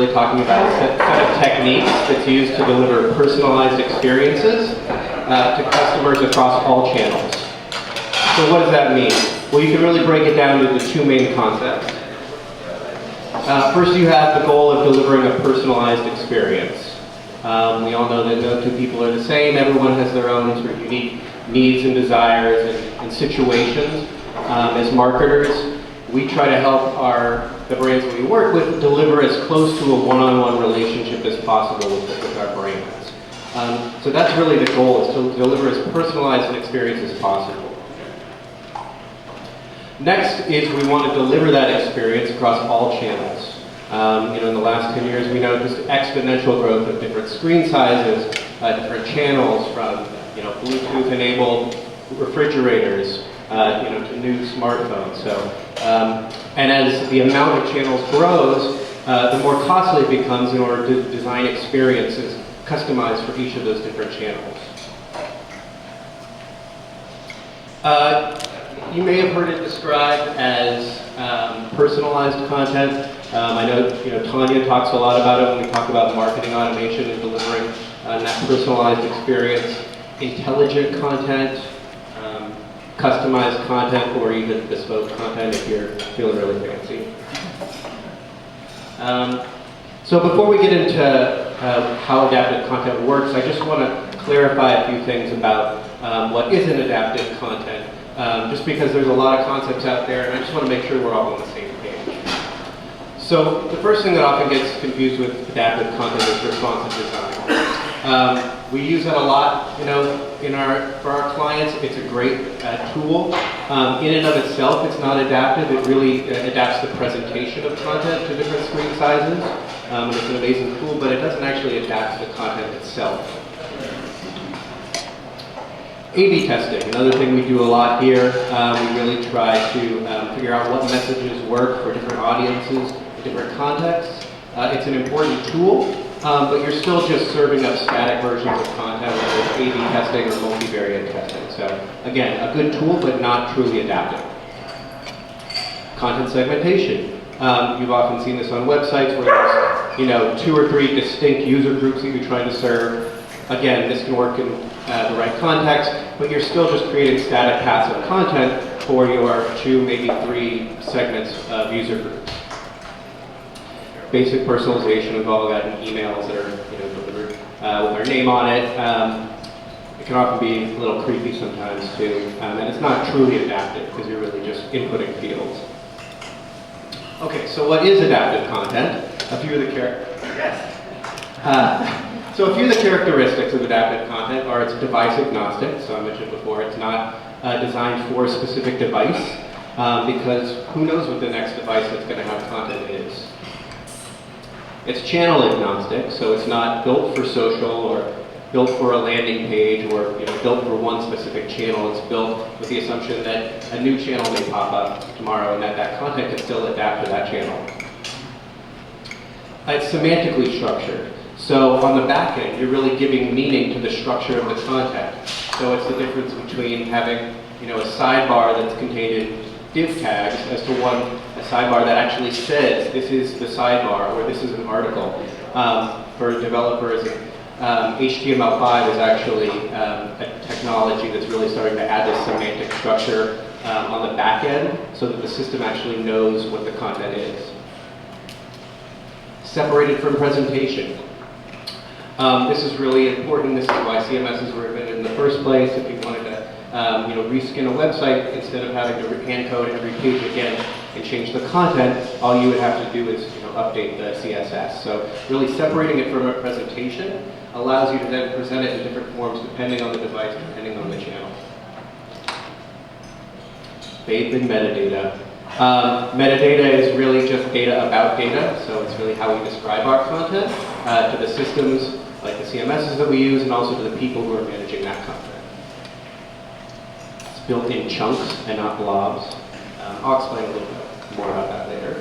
really talking about a set of techniques that's used to deliver personalized experiences to customers across all channels. So what does that mean? Well, you can really break it down into two main concepts. First, you have the goal of delivering a personalized experience. We all know that no two people are the same. Everyone has their own sort of unique needs and desires and situations. As marketers, we try to help the brands that we work with deliver as close to a one-on-one relationship as possible with our brands. So that's really the goal, is to deliver as personalized an experience as possible. Next is we want to deliver that experience across all channels. In the last 10 years, we know just exponential growth of different screen sizes, different channels, from Bluetooth-enabled refrigerators, to new smartphones. So, and as the amount of channels grows, the more costly it becomes in order to design experiences customized for each of those different channels. You may have heard it described as personalized content. I know Tanya talks a lot about it when we talk about marketing automation and delivering that personalized experience. Intelligent content, customized content, or even bespoke content if you're feeling really fancy. So before we get into how adaptive content works, I just want to clarify a few things about what isn't adaptive content, just because there's a lot of concepts out there, and I just want to make sure we're all on the same page. So the first thing that often gets confused with adaptive content is responsive design. We use that a lot, for our clients. It's a great tool. In and of itself, it's not adaptive. It really adapts the presentation of content to different screen sizes. And it's an amazing tool, but it doesn't actually adapt the content itself. A/B testing, another thing we do a lot here. We really try to figure out what messages work for different audiences, different contexts. It's an important tool. But you're still just serving up static versions of content, whether it's A/B testing or multivariate testing. So again, a good tool, but not truly adaptive. Content segmentation. You've often seen this on websites where there's 2 or 3 distinct user groups that you're trying to serve. Again, this can work in the right context, but you're still just creating static passive content for your 2, maybe 3 segments of user groups. Basic personalization. We've all gotten emails that are delivered with our name on it. It can often be a little creepy sometimes too, and it's not truly adaptive because you're really just inputting fields. Okay, so what is adaptive content? A few of the So a few of the characteristics of adaptive content are it's device agnostic. So I mentioned before, it's not designed for a specific device because who knows what the next device that's going to have content is. It's channel agnostic, so it's not built for social or built for a landing page or built for one specific channel. It's built with the assumption that a new channel may pop up tomorrow and that content can still adapt to that channel. It's semantically structured. So on the back end, you're really giving meaning to the structure of the content. So it's the difference between having a sidebar that's contained in div tags as to a sidebar that actually says this is the sidebar or this is an article. For developers, HTML5 is actually a technology that's really starting to add this semantic structure on the back end so that the system actually knows what the content is. Separated from presentation. This is really important. This is why CMSs were invented in the first place. If you wanted to reskin a website, instead of having to hand code every page again and change the content, all you would have to do is update the CSS. So really separating it from a presentation allows you to then present it in different forms depending on the device, depending on the channel. Bathed in metadata. Metadata is really just data about data, so it's really how we describe our content to the systems like the CMSs that we use and also to the people who are managing that content. Built in chunks and not blobs. I'll explain a little bit more about that later.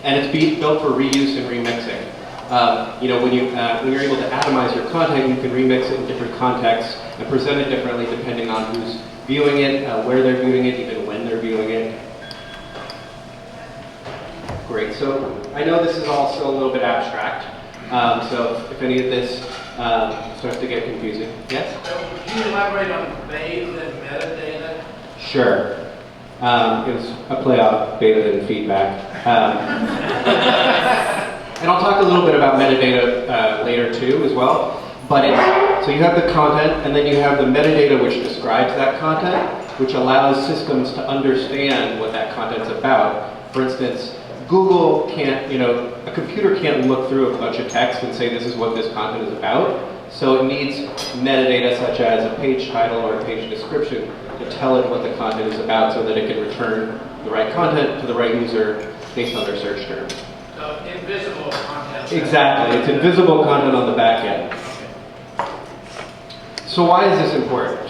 And it's built for reuse and remixing. When you're able to atomize your content, you can remix it in different contexts and present it differently depending on who's viewing it, where they're viewing it, even when they're viewing it. Great. So I know this is all still a little bit abstract, so if any of this starts to get confusing. Yes? So would you elaborate on bathe and metadata? Sure. It was a play off beta and feedback. And I'll talk a little bit about metadata later too as well. But so you have the content, and then you have the metadata which describes that content, which allows systems to understand what that content's about. For instance, Google can't, a computer can't look through a bunch of text and say this is what this content is about. So it needs metadata such as a page title or a page description to tell it what the content is about so that it can return the right content to the right user based on their search term. So invisible content. Exactly, it's invisible content on the back end. So why is this important?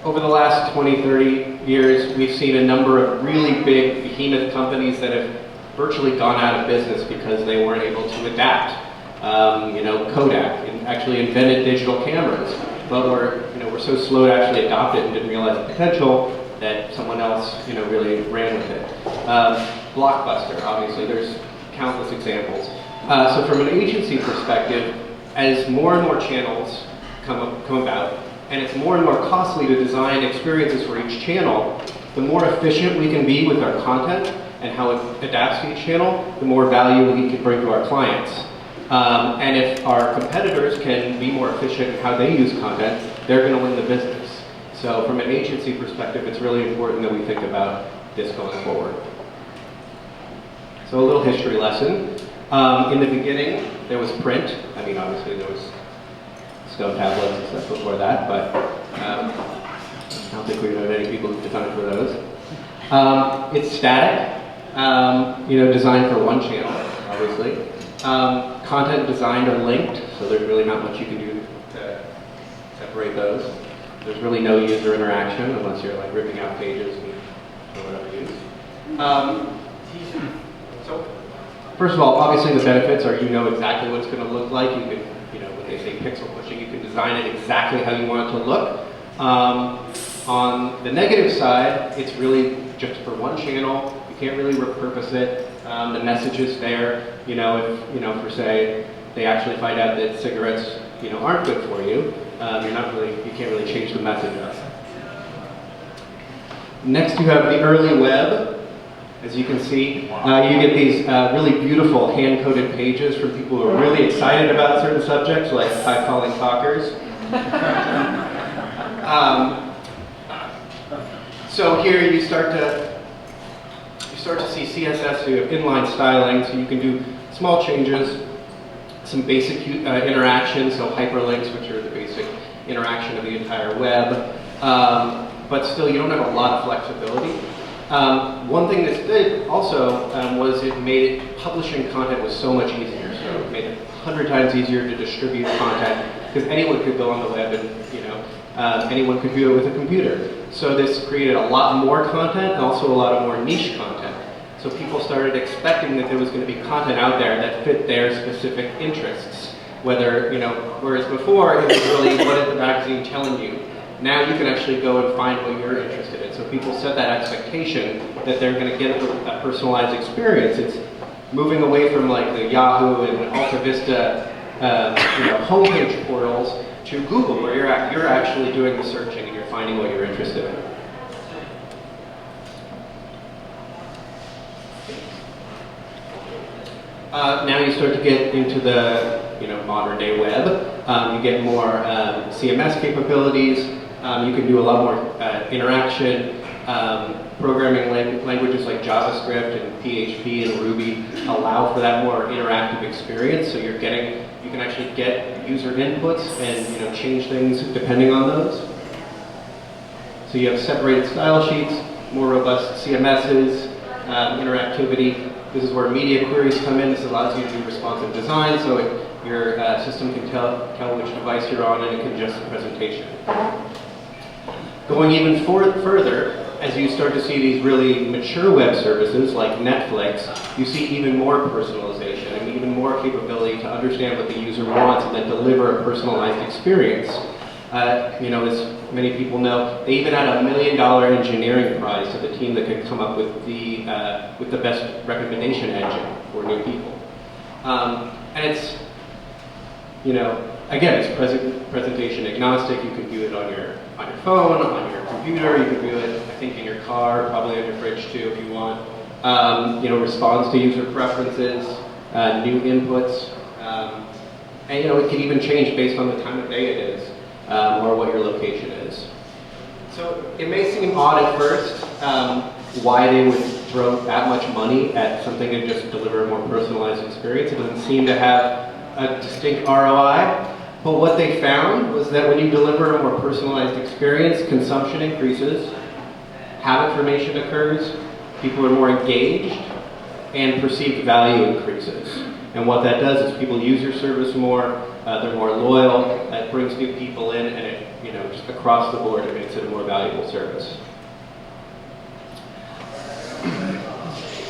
Over the last 20, 30 years, we've seen a number of really big behemoth companies that have virtually gone out of business because they weren't able to adapt. Kodak actually invented digital cameras, but we're so slow to actually adopt it and didn't realize the potential that someone else, really ran with it. Blockbuster, obviously, there's countless examples. So from an agency perspective, as more and more channels come about, and it's more and more costly to design experiences for each channel, the more efficient we can be with our content and how it adapts to each channel, the more value we can bring to our clients. And if our competitors can be more efficient in how they use content, they're going to win the business. So from an agency perspective, it's really important that we think about this going forward. So a little history lesson. In the beginning, there was print. I mean, obviously there was stone tablets and stuff before that, but I don't think we have any people who've designed for those. It's static, designed for one channel, obviously. Content designed or linked, so there's really not much you can do to separate those. There's really no user interaction unless you're like ripping out pages and whatever you use. So, first of all, obviously the benefits are you know exactly what it's going to look like. You can, when they say pixel pushing, you can design it exactly how you want it to look. On the negative side, it's really just for one channel. You can't really repurpose it. The message is there. If for say they actually find out that cigarettes, aren't good for you, you can't really change the message up. Next, you have the early web. As you can see, you get these really beautiful hand-coded pages from people who are really excited about certain subjects, like high-calling talkers. So here you start to see CSS, so you have inline styling, so you can do small changes, some basic interactions, so hyperlinks, which are the basic interaction of the entire web, but still you don't have a lot of flexibility. One thing this did also was it made publishing content was so much easier. So it made it 100 times easier to distribute content because anyone could go on the web and anyone could do it with a computer. So this created a lot more content and also a lot of more niche content. So people started expecting that there was going to be content out there that fit their specific interests. Whereas before it was really what is the magazine telling you. Now you can actually go and find what you're interested in. So people set that expectation that they're going to get a personalized experience. It's moving away from like the Yahoo and Alta Vista, homepage portals to Google, where you're actually doing the searching and you're finding what you're interested in. Now you start to get into the modern day web. You get more CMS capabilities. You can do a lot more interaction. Programming languages like JavaScript and PHP and Ruby allow for that more interactive experience. So you can actually get user inputs and change things depending on those. So you have separated style sheets, more robust CMSs, interactivity. This is where media queries come in. This allows you to do responsive design, so your system can tell which device you're on and it can adjust the presentation. Going even further, as you start to see these really mature web services like Netflix, you see even more personalization and even more capability to understand what the user wants and then deliver a personalized experience. This many people know, they even had a $1 million engineering prize to the team that could come up with the best recommendation engine for new people. And it's, you know, again, it's presentation agnostic. You can view it on your phone, on your computer. You can view it, I think, in your car, probably on your fridge too, if you want. You know, responds to user preferences, new inputs, and you know, it can even change based on the time of day it is, or what your location is. So it may seem odd at first why they would throw that much money at something to just deliver a more personalized experience. It doesn't seem to have a distinct ROI. But what they found was that when you deliver a more personalized experience, consumption increases, habit formation occurs, people are more engaged, and perceived value increases. And what that does is people use your service more, they're more loyal, that brings new people in, and it, you know, just across the board, it makes it a more valuable service.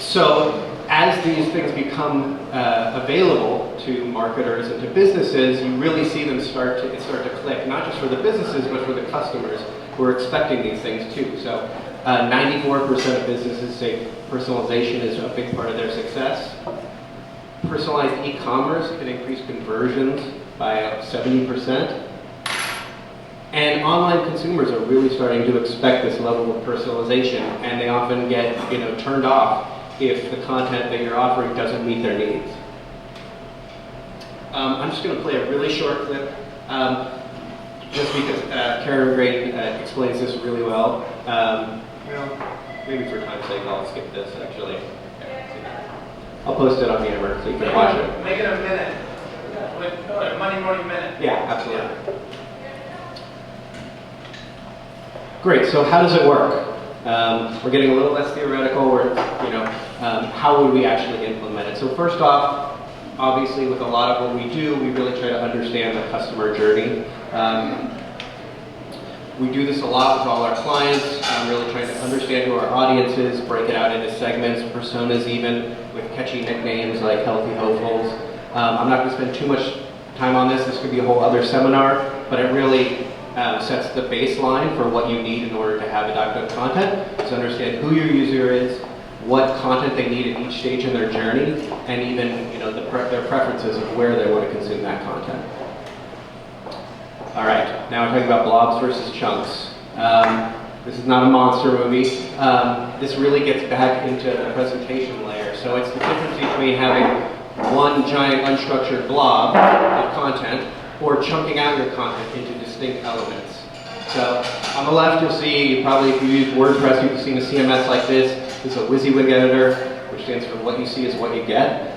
So, as these things become available to marketers and to businesses, you really see them start to click, not just for the businesses, but for the customers who are expecting these things too. So 94% of businesses say personalization is a big part of their success. Personalized e-commerce can increase conversions by up 70%. And online consumers are really starting to expect this level of personalization, and they often get, you know, turned off if the content that you're offering doesn't meet their needs. I'm just going to play a really short clip, just because Karen Grady explains this really well. Well, maybe for time's sake, I'll skip this actually. I'll post it on Yammer so you can watch it. Make it a minute. With Monday morning minute. Yeah, absolutely. Great. So how does it work? We're getting a little less theoretical. We're, you know, how would we actually implement it? So first off, obviously, with a lot of what we do, we really try to understand the customer journey. We do this a lot with all our clients, really trying to understand who our audience is, break it out into segments, personas even, with catchy nicknames like Healthy Hopefuls. I'm not going to spend too much time on this. This could be a whole other seminar, but it really sets the baseline for what you need in order to have adaptive content, to understand who your user is, what content they need at each stage in their journey, and even, you know, their preferences of where they want to consume that content. All right, now we're talking about blobs versus chunks. This is not a monster movie. This really gets back into the presentation layer. So it's the difference between having one giant unstructured blob of content or chunking out your content into distinct elements. So on the left, you'll see, probably if you use WordPress, you've seen a CMS like this. This is a WYSIWYG editor, which stands for what you see is what you get.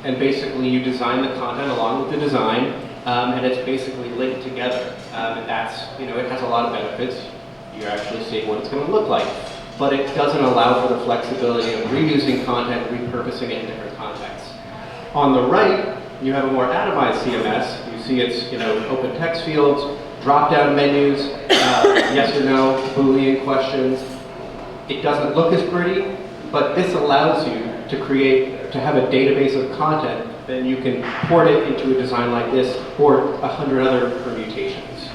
And basically, you design the content along with the design, and it's basically linked together. And that's, you know, it has a lot of benefits. You're actually seeing what it's going to look like. But it doesn't allow for the flexibility of reusing content, repurposing it in different contexts. On the right, you have a more atomized CMS. You see it's, you know, open text fields, drop-down menus, yes or no, Boolean questions. It doesn't look as pretty, but this allows you to have a database of content, then you can port it into a design like this or 100 other permutations.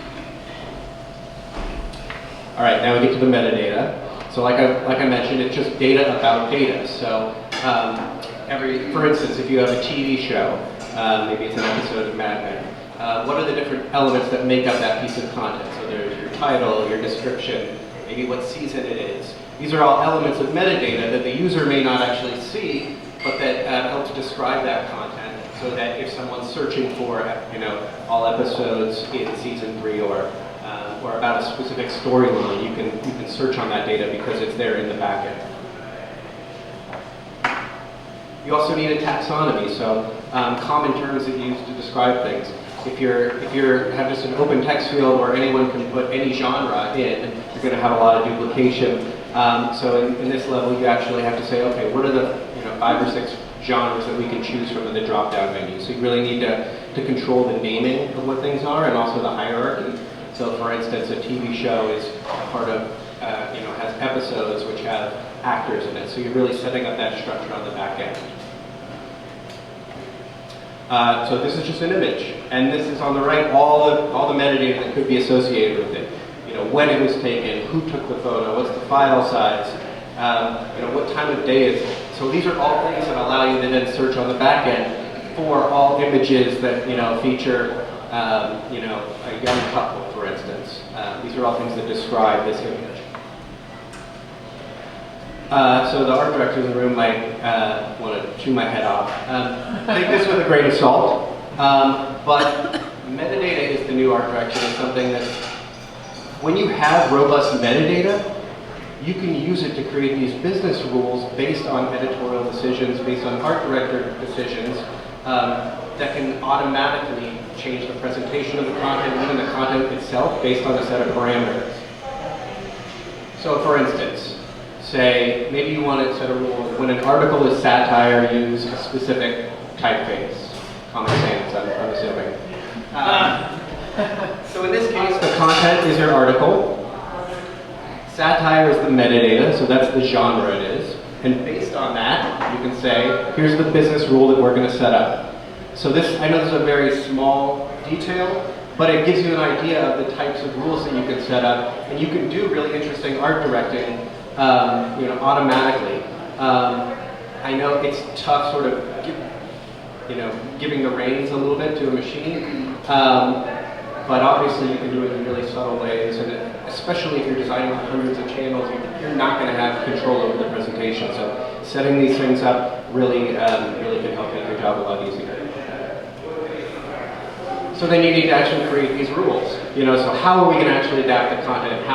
All right, now we get to the metadata. So like I mentioned, it's just data about data. So for instance, if you have a TV show, maybe it's an episode of Mad Men, what are the different elements that make up that piece of content? So there's your title, your description, maybe what season it is. These are all elements of metadata that the user may not actually see, but that helps describe that content, so that if someone's searching for, you know, all episodes in season 3 or about a specific storyline, you can search on that data because it's there in the backend. You also need a taxonomy, so common terms that you use to describe things. If you have just an open text field where anyone can put any genre in, you're going to have a lot of duplication. So in this level, you actually have to say, okay, what are the 5 or 6 genres that we can choose from in the drop-down menu? So you really need to control the naming of what things are and also the hierarchy. So for instance, a TV show is part of, has episodes which have actors in it. So you're really setting up that structure on the back end. So this is just an image, and this is on the right all the metadata that could be associated with it. when it was taken, who took the photo, what's the file size, what time of day is it. So these are all things that allow you to then search on the back end for all images that feature a young couple, for instance. These are all things that describe this image. So the art directors in the room might want to chew my head off. Take this with a grain of salt, but metadata is the new art direction. It's something that, when you have robust metadata, you can use it to create these business rules based on editorial decisions, based on art director decisions, that can automatically change the presentation of the content, even the content itself, based on a set of parameters. So for instance, say, maybe you want to set a rule, when an article is satire, use a specific typeface. Common Sans, I'm assuming. So in this case, the content is your article. Satire is the metadata, so that's the genre it is. And based on that, you can say, here's the business rule that we're going to set up. So this, I know this is a very small detail, but it gives you an idea of the types of rules that you can set up, and you can do really interesting art directing automatically. I know it's tough sort of giving the reins a little bit to a machine, but obviously you can do it in really subtle ways, and especially if you're designing hundreds of channels, you're not going to have control over the presentation. So setting these things up really can help make your job a lot easier. So then you need to actually create these rules. So how are we going to actually adapt the content?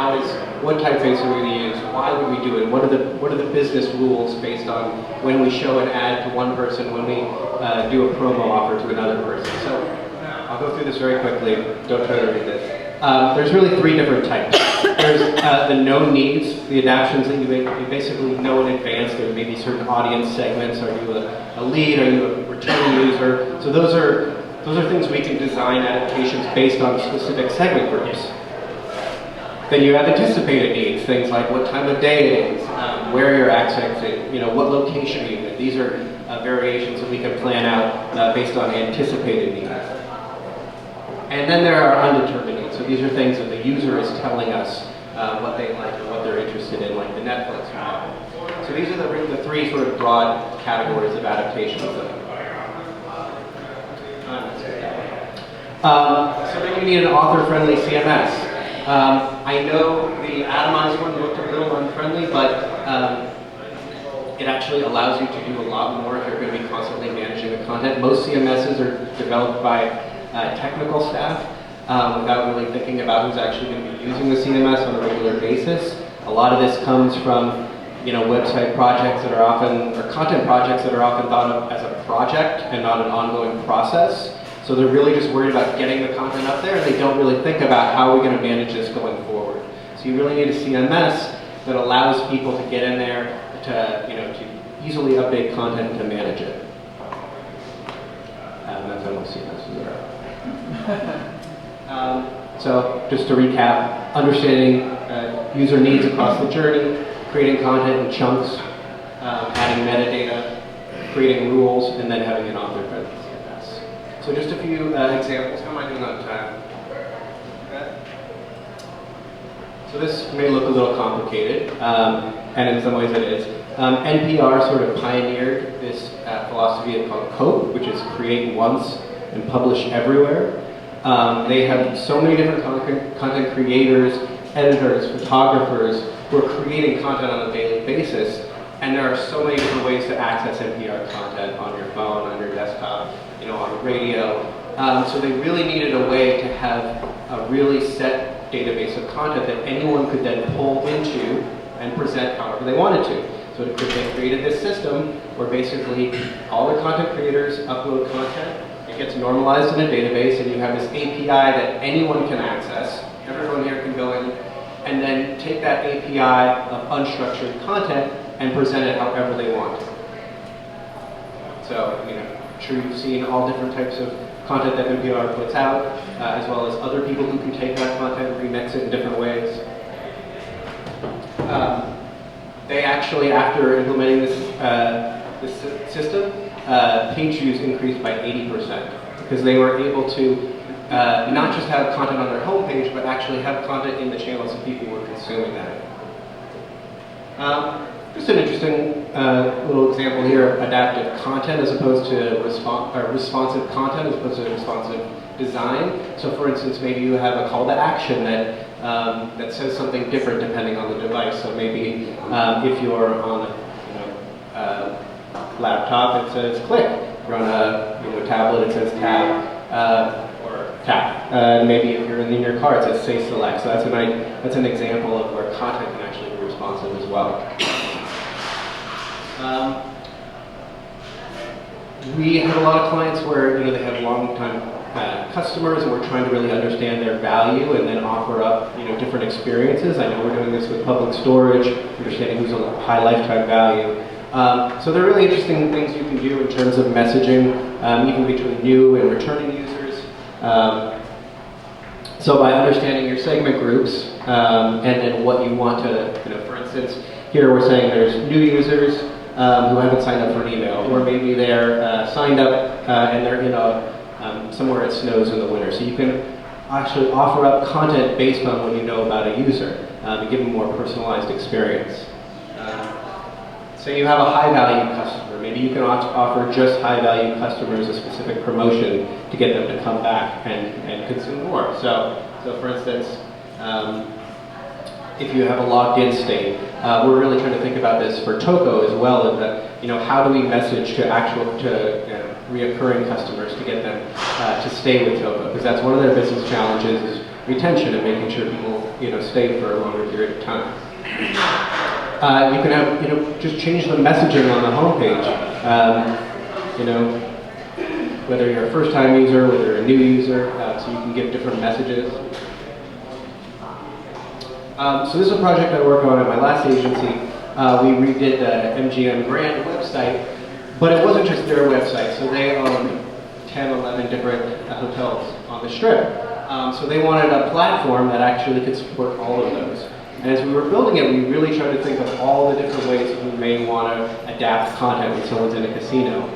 What typeface are we going to use? Why would we do it? What are the business rules based on when we show an ad to one person, when we do a promo offer to another person? So I'll go through this very quickly. Don't try to read this. There's really three different types. There's the known needs, the adaptions that you basically know in advance. There may be certain audience segments. Are you a lead? Are you a returning user? So those are things we can design adaptations based on specific segment groups. Then you have anticipated needs, things like what time of day it is, where you're accessing, what location you're in. These are variations that we can plan out based on anticipated needs. And then there are undetermined needs. So these are things that the user is telling us what they like or what they're interested in, like the Netflix model. So these are the three sort of broad categories of adaptations. So then you need an author-friendly CMS. I know the atomized one looked a little unfriendly, but it actually allows you to do a lot more if you're going to be constantly managing the content. Most CMSs are developed by technical staff without really thinking about who's actually going to be using the CMS on a regular basis. A lot of this comes from website projects that are often, or content projects that are often thought of as a project and not an ongoing process. So they're really just worried about getting the content up there, and they don't really think about how are we going to manage this going forward. So you really need a CMS that allows people to get in there to easily update content and to manage it. That's how most CMSs are. So just to recap, understanding user needs across the journey, creating content in chunks, adding metadata, creating rules, and then having an author-friendly CMS. So just a few examples. How am I doing on time? Okay. So this may look a little complicated, and in some ways it is. NPR sort of pioneered this philosophy called COPE, which is create once and publish everywhere. They have so many different content creators, editors, photographers who are creating content on a daily basis, and there are so many different ways to access NPR content on your phone, on your desktop, on the radio. So they really needed a way to have a really set database of content that anyone could then pull into and present however they wanted to. So they created this system where basically all the content creators upload content, it gets normalized in a database, and you have this API that anyone can access. Everyone here can go in and then take that API of unstructured content and present it however they want. So, I'm sure you've seen all different types of content that NPR puts out, as well as other people who can take that content and remix it in different ways. They actually, after implementing this system, page views increased by 80% because they were able to not just have content on their homepage, but actually have content in the channels that people were consuming that. Just an interesting little example here of adaptive content as opposed to responsive content as opposed to responsive design. So for instance, maybe you have a call to action that, that says something different depending on the device. So maybe if you're on a laptop, it says click. If you're on a tablet, it says tab. Or tap. Maybe if you're in your car, it says say select. So that's an example of where content can actually be responsive as well. We have a lot of clients where they have long-time customers, and we're trying to really understand their value and then offer up different experiences. I know we're doing this with public storage, understanding who's a high lifetime value. So there are really interesting things you can do in terms of messaging, even between new and returning users. So by understanding your segment groups and then what you want to, for instance, here we're saying there's new users who haven't signed up for an email, or maybe they're signed up and they're somewhere it snows in the winter. So you can actually offer up content based on what you know about a user to give them a more personalized experience. So you have a high-value customer. Maybe you can offer just high-value customers a specific promotion to get them to come back and consume more. So for instance, if you have a logged-in state, we're really trying to think about this for Toco as well. That how do we message to reoccurring customers to get them to stay with Toco? Because that's one of their business challenges is retention and making sure people stay for a longer period of time. You can have, just change the messaging on the homepage. Whether you're a first-time user, whether you're a new user, so you can give different messages. So this is a project I worked on at my last agency. We redid the MGM Grand website, but it wasn't just their website. So they own 10, 11 different hotels on the Strip. So they wanted a platform that actually could support all of those. And as we were building it, we really tried to think of all the different ways that we may want to adapt content when someone's in a casino.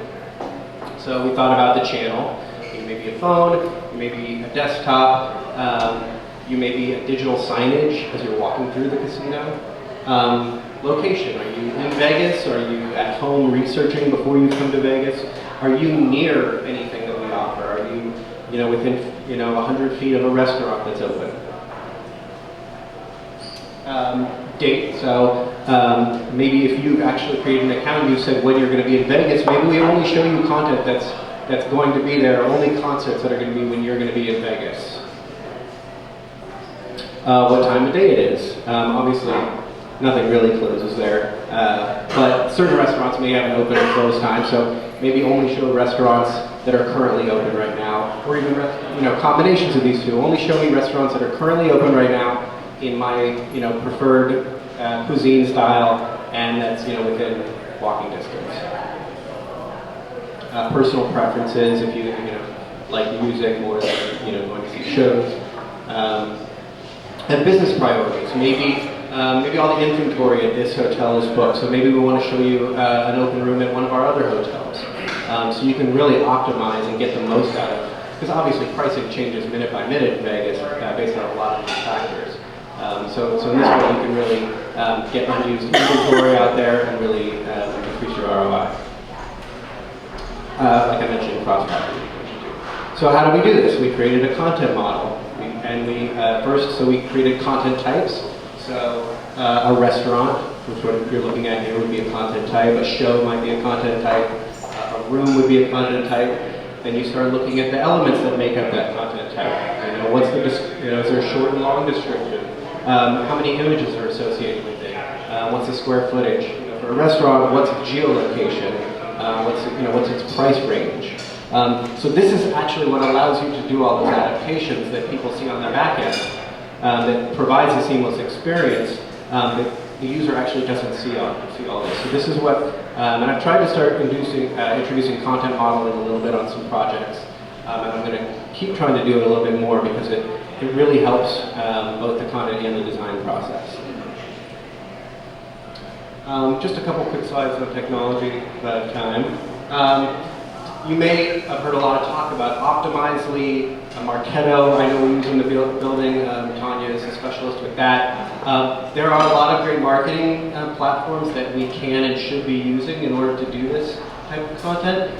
So we thought about the channel. You may be a phone, you may be a desktop, you may be a digital signage as you're walking through the casino. Location, are you in Vegas? Are you at home researching before you come to Vegas? Are you near anything that we offer? Are you within 100 feet of a restaurant that's open? Date, so maybe if you actually created an account and you said when you're going to be in Vegas, maybe we only show you content that's going to be there, only concerts that are going to be when you're going to be in Vegas. What time of day it is. Obviously, nothing really closes there, but certain restaurants may have an open and close time, so maybe only show restaurants that are currently open right now, or even combinations of these two. Only show me restaurants that are currently open right now in my preferred cuisine style, and that's within walking distance. Personal preferences, if you like music more than going to see shows, and business priorities. Maybe all the inventory at this hotel is booked, so maybe we want to show you an open room at one of our other hotels, so you can really optimize and get the most out of it. Because obviously pricing changes minute by minute in Vegas based on a lot of different factors. So in this way, you can really get unused inventory out there and really increase your ROI. Like I mentioned, cross-marketing. So how do we do this? We created a content model. We created content types. So a restaurant, which what you're looking at here would be a content type. A show might be a content type. A room would be a content type. Then you start looking at the elements that make up that content type. What's the is there a short and long description? How many images are associated with it? What's the square footage? For a restaurant, what's its geolocation? What's its price range? So this is actually what allows you to do all those adaptations that people see on the back end, that provides a seamless experience that the user actually doesn't see all this. So this is what, and I've tried to start introducing content modeling a little bit on some projects, and I'm going to keep trying to do it a little bit more because it really helps both the content and the design process. Just a couple quick slides on technology about time. You may have heard a lot of talk about optimizely Marketo, I know we use in the building. Tanya is a specialist with that. There are a lot of great marketing platforms that we can and should be using in order to do this type of content.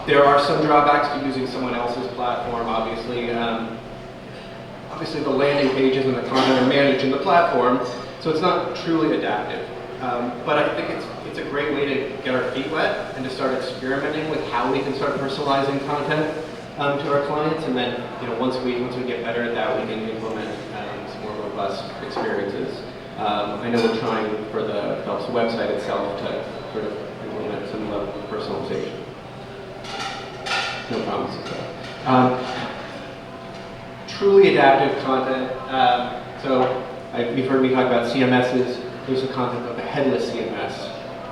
There are some drawbacks to using someone else's platform, obviously. Obviously, the landing pages and the content are managed in the platform, so it's not truly adaptive. But I think it's a great way to get our feet wet and to start experimenting with how we can start personalizing content to our clients. And then, once we get better at that, we can implement some more robust experiences. I know we're trying for the Phelps website itself to sort of implement some level of personalization. No promises though. Truly adaptive content. You've heard me talk about CMSs. There's a concept of a headless CMS.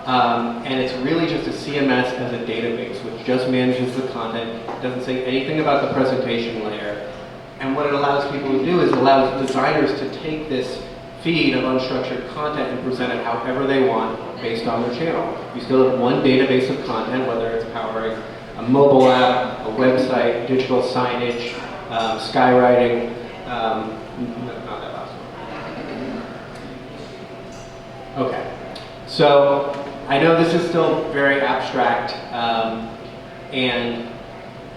And it's really just a CMS as a database, which just manages the content, doesn't say anything about the presentation layer. And what it allows people to do is allows designers to take this feed of unstructured content and present it however they want based on their channel. You still have one database of content, whether it's powering a mobile app, a website, digital signage, skywriting, not that last one. Okay, so I know this is still very abstract, and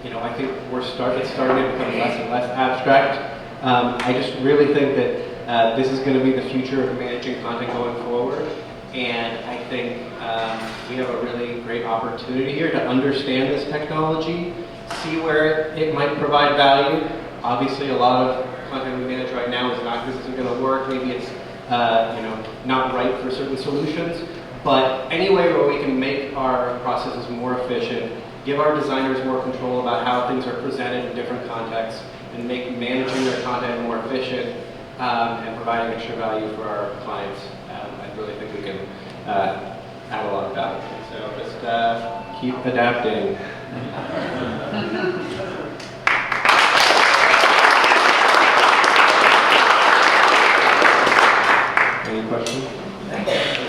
I think it's starting to become less and less abstract. I just really think that this is going to be the future of managing content going forward, and I think we have a really great opportunity here to understand this technology, see where it might provide value. Obviously, a lot of content we manage right now is not because it's going to work. Maybe it's not right for certain solutions. But any way where we can make our processes more efficient, give our designers more control about how things are presented in different contexts, and make managing their content more efficient and providing extra value for our clients, I really think we can add a lot of value. So just keep adapting. Any questions?